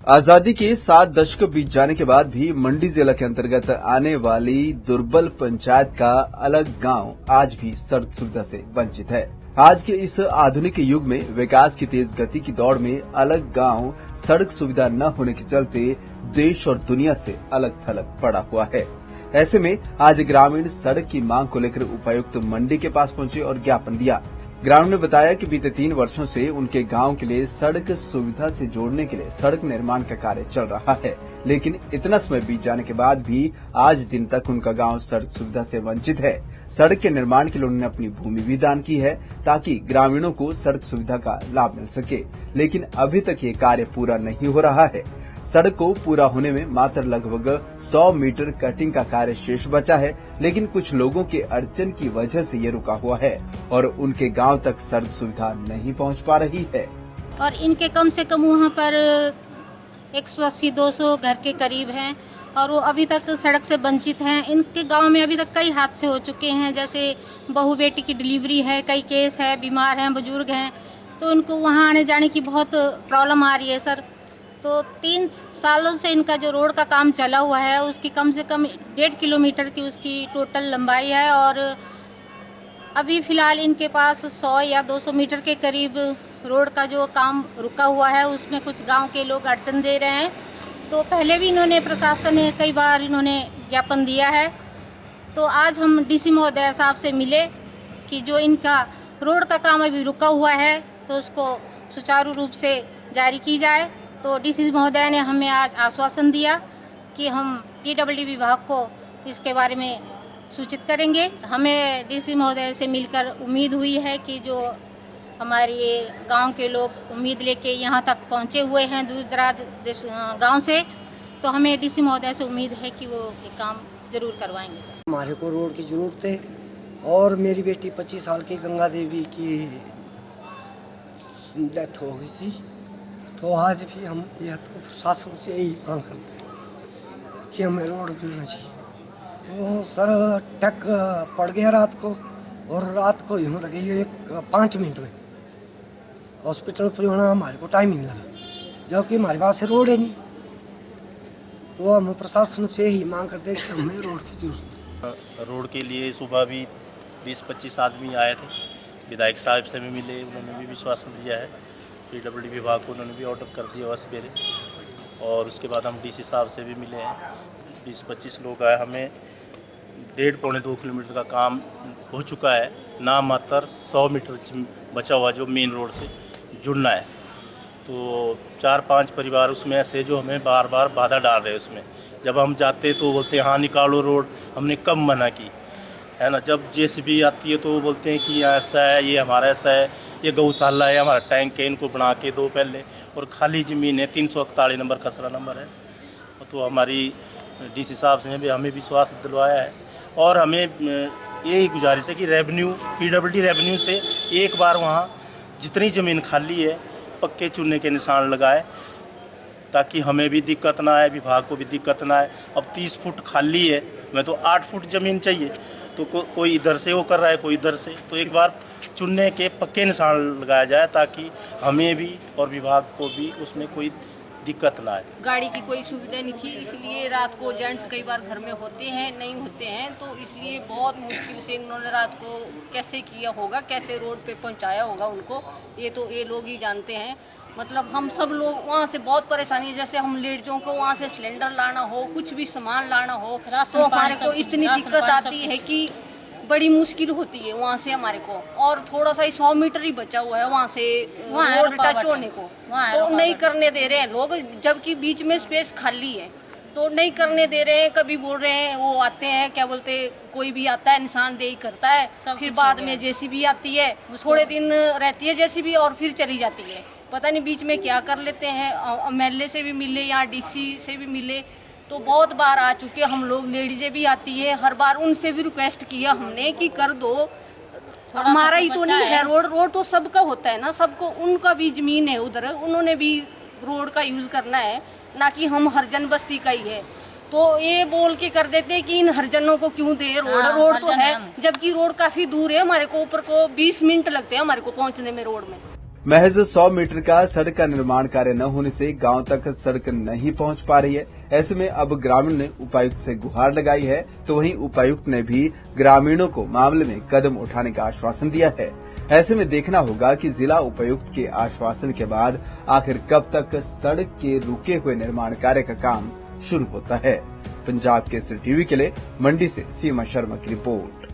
आजादी के 7 दशक बीत जाने के बाद भी मंडी जिला के अंतर्गत आने वाली दुर्बल पंचायत का अलग गांव आज भी सड़क सुविधा से वंचित है। आज के इस आधुनिक युग में विकास की तेज गति की दौड़ में अलग गांव सड़क सुविधा न होने के चलते देश और दुनिया से अलग थलग पड़ा हुआ है। ऐसे में आज ग्रामीण सड़क की मांग को लेकर उपायुक्त मंडी के पास पहुंचे और ज्ञापन दिया। ग्रामीण ने बताया कि बीते 3 वर्षों से उनके गांव के लिए सड़क सुविधा से जोड़ने के लिए सड़क निर्माण का कार्य चल रहा है, लेकिन इतना समय बीत जाने के बाद भी आज दिन तक उनका गांव सड़क सुविधा से वंचित है। सड़क के निर्माण के लिए उन्होंने अपनी भूमि भी दान की है ताकि ग्रामीणों को सड़क सुविधा का लाभ मिल सके, लेकिन अभी तक ये कार्य पूरा नहीं हो रहा है। सड़क को पूरा होने में मात्र लगभग 100 मीटर कटिंग का कार्य शेष बचा है, लेकिन कुछ लोगों के अड़चन की वजह से ये रुका हुआ है और उनके गांव तक सड़क सुविधा नहीं पहुंच पा रही है। और इनके कम से कम वहां पर 180-200 घर के करीब हैं और वो अभी तक सड़क से वंचित हैं। इनके गांव में अभी तक कई हादसे हो चुके हैं, जैसे बहू बेटी की डिलीवरी है, कई केस है, बीमार हैं, बुजुर्ग हैं, तो इनको वहां आने जाने की बहुत प्रॉब्लम आ रही है सर। तो 3 सालों से इनका जो रोड का काम चला हुआ है उसकी कम से कम 1.5 किलोमीटर की उसकी टोटल लंबाई है और अभी फिलहाल इनके पास 100 या 200 मीटर के करीब रोड का जो काम रुका हुआ है उसमें कुछ गांव के लोग अड़चन दे रहे हैं। तो पहले भी इन्होंने प्रशासन ने कई बार इन्होंने ज्ञापन दिया है। तो आज हम डीसी महोदय साहब से मिले कि जो इनका रोड का काम अभी रुका हुआ है तो उसको सुचारू रूप से जारी की जाए। तो डीसी महोदय ने हमें आज आश्वासन दिया कि हम पीडब्ल्यूडी विभाग को इसके बारे में सूचित करेंगे। हमें डीसी महोदय से मिलकर उम्मीद हुई है कि जो हमारे गांव के लोग उम्मीद लेके यहां तक पहुंचे हुए हैं दूर दराज गांव से, तो हमें डीसी महोदय से उम्मीद है कि वो ये काम जरूर करवाएंगे सर। हमारे को रोड की जरूरत है और मेरी बेटी 25 साल की गंगा देवी की डेथ हो गई थी, तो आज भी हम यह तो शासन से यही मांग करते हैं कि हमें रोड मिलना चाहिए। तो सर टक पड़ गया रात को और रात को यूँ लगी 5 मिनट में हॉस्पिटल पहुँचना हमारे को टाइम नहीं लगा, जबकि हमारे पास रोड है नहीं। तो हम प्रशासन से ही मांग करते हैं कि हमें रोड की जरूरत है। रोड के लिए सुबह भी 20-25 आदमी आए थे, विधायक साहब से भी मिले, उन्होंने भी विश्वासन दिया है। पीडब्ल्यूडी विभाग को उन्होंने भी ऑर्डर कर दिया हुआ सवेरे, और उसके बाद हम डीसी साहब से भी मिले हैं। 20-25 लोग आए, हमें 1.5-2 किलोमीटर का काम हो चुका है, ना मात्र 100 मीटर बचा हुआ जो मेन रोड से जुड़ना है। तो 4-5 परिवार उसमें ऐसे जो हमें बार बार बाधा डाल रहे हैं उसमें। जब हम जाते तो बोलते हैं हाँ निकालो रोड, हमने कब मना की है ना। जब जेसीबी आती है तो वो बोलते हैं कि ऐसा है, ये हमारा ऐसा है, ये गौशाला है, हमारा टैंक है, इनको बना के दो पहले, और खाली ज़मीन है, 341 नंबर खसरा नंबर है। तो हमारी डीसी साहब से भी हमें विश्वास दिलवाया है और हमें यही गुजारिश है कि रेवेन्यू पीडब्ल्यूडी रेवेन्यू से एक बार वहाँ जितनी ज़मीन खाली है पक्के चुनने के निशान लगाए, ताकि हमें भी दिक्कत ना आए, विभाग को भी दिक्कत ना आए। अब 30 फुट खाली है, मैं तो 8 फुट ज़मीन चाहिए, तो कोई इधर से वो कर रहा है, कोई इधर से, तो एक बार चुनने के पक्के निशान लगाया जाए ताकि हमें भी और विभाग को भी उसमें कोई दिक्कत ना आए। गाड़ी की कोई सुविधा नहीं थी, इसलिए रात को जेंट्स कई बार घर में होते हैं, नहीं होते हैं, तो इसलिए बहुत मुश्किल से इन्होंने रात को कैसे किया होगा, कैसे रोड पे पहुंचाया होगा उनको, ये तो ये लोग ही जानते हैं। मतलब हम सब लोग वहाँ से बहुत परेशानी है, जैसे हम लेडीजों को वहाँ से सिलेंडर लाना हो, कुछ भी सामान लाना हो, तो हमारे को इतनी दिक्कत आती है कि बड़ी मुश्किल होती है वहाँ से हमारे को। और थोड़ा सा ही 100 मीटर ही बचा हुआ है वहाँ से रोड टच होने को, तो नहीं करने दे रहे हैं लोग, जबकि बीच में स्पेस खाली है, तो नहीं करने दे रहे हैं। कभी बोल रहे हैं वो आते हैं, क्या बोलते, कोई भी आता है निशानदेही करता है, फिर बाद में जेसीबी आती है, थोड़े दिन रहती है जेसीबी और फिर चली जाती है, पता नहीं बीच में क्या कर लेते हैं। एमएलए से भी मिले, यहाँ डीसी से भी मिले, तो बहुत बार आ चुके हम लोग, लेडीजें भी आती है, हर बार उनसे भी रिक्वेस्ट किया हमने कि कर दो, हमारा ही तो नहीं है रोड तो सबका होता है ना, सबको, उनका भी जमीन है उधर, उन्होंने भी रोड का यूज़ करना है, ना कि हम हरजन बस्ती का ही है। तो ये बोल के कर देते हैं कि इन हरजनों को क्यों दे रोड तो है, जबकि रोड काफ़ी दूर है, हमारे को ऊपर को 20 मिनट लगते हैं हमारे को पहुँचने में रोड में। महज 100 मीटर का सड़क का निर्माण कार्य न होने से गांव तक सड़क नहीं पहुंच पा रही है। ऐसे में अब ग्रामीण ने उपायुक्त से गुहार लगाई है, तो वहीं उपायुक्त ने भी ग्रामीणों को मामले में कदम उठाने का आश्वासन दिया है। ऐसे में देखना होगा कि जिला उपायुक्त के आश्वासन के बाद आखिर कब तक सड़क के रुके हुए निर्माण कार्य का काम शुरू होता है। पंजाब केसरी टीवी के लिए मंडी से सीमा शर्मा की रिपोर्ट।